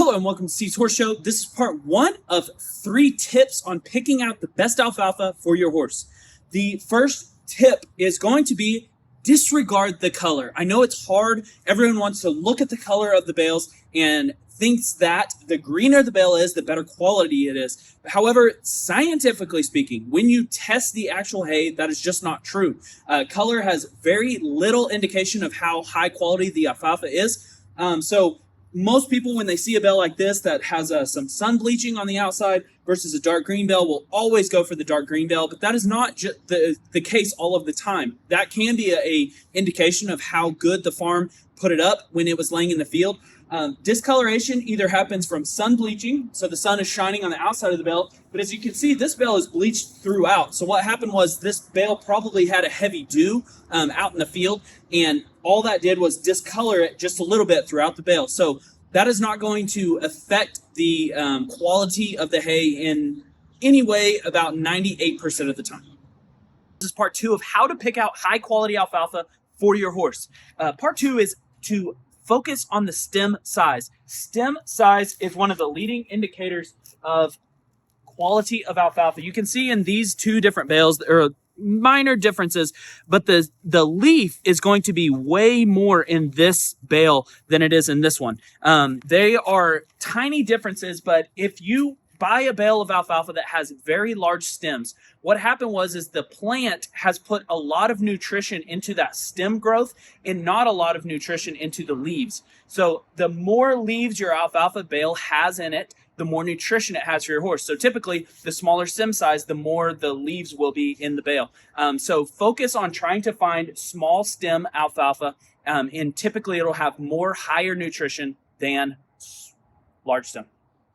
Hello and welcome to Steve's Horse Show. This is part one of 3 tips on picking out the best alfalfa for your horse. The first tip is going to be disregard the color. I know it's hard. Everyone wants to look at the color of the bales and thinks that the greener the bale is, the better quality it is. However, scientifically speaking, when you test the actual hay, that is just not true. Color has very little indication of how high quality the alfalfa is. So most people, when they see a bale like this that has some sun bleaching on the outside versus a dark green bale, will always go for the dark green bale, but that is not the case all of the time. That can be a indication of how good the farm put it up when it was laying in the field. Discoloration either happens from sun bleaching, so the sun is shining on the outside of the bale, but as you can see, this bale is bleached throughout. So what happened was this bale probably had a heavy dew out in the field, and all that did was discolor it just a little bit throughout the bale. So that is not going to affect the quality of the hay in any way about 98% of the time. This is part 2 of how to pick out high quality alfalfa for your horse. Part 2 is to focus on the stem size. Stem size is one of the leading indicators of quality of alfalfa. You can see in these 2 different bales, there are minor differences, but the leaf is going to be way more in this bale than it is in this one. They are tiny differences, but if you buy a bale of alfalfa that has very large stems, what happened is the plant has put a lot of nutrition into that stem growth and not a lot of nutrition into the leaves. So the more leaves your alfalfa bale has in it, the more nutrition it has for your horse. So typically, the smaller stem size, the more the leaves will be in the bale. So focus on trying to find small stem alfalfa, and typically it'll have more higher nutrition than large stem.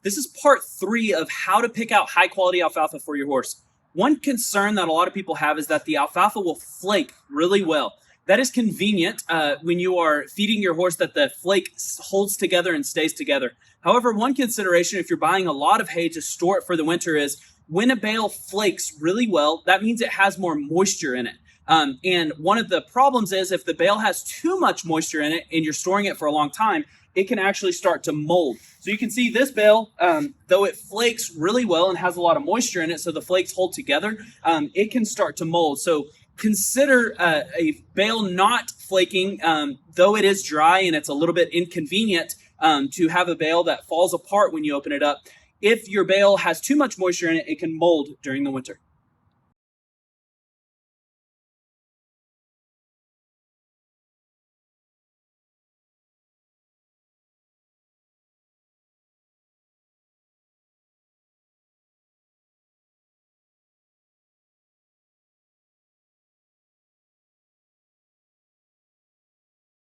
This is part 3 of how to pick out high quality alfalfa for your horse. One concern that a lot of people have is that the alfalfa will flake really well. That is convenient when you are feeding your horse, that the flake holds together and stays together. However, one consideration if you're buying a lot of hay to store it for the winter is when a bale flakes really well, that means it has more moisture in it. And one of the problems is if the bale has too much moisture in it and you're storing it for a long time, it can actually start to mold. So you can see this bale, though it flakes really well and has a lot of moisture in it, so the flakes hold together, it can start to mold. So consider a bale not flaking, though it is dry and it's a little bit inconvenient to have a bale that falls apart when you open it up. If your bale has too much moisture in it, it can mold during the winter.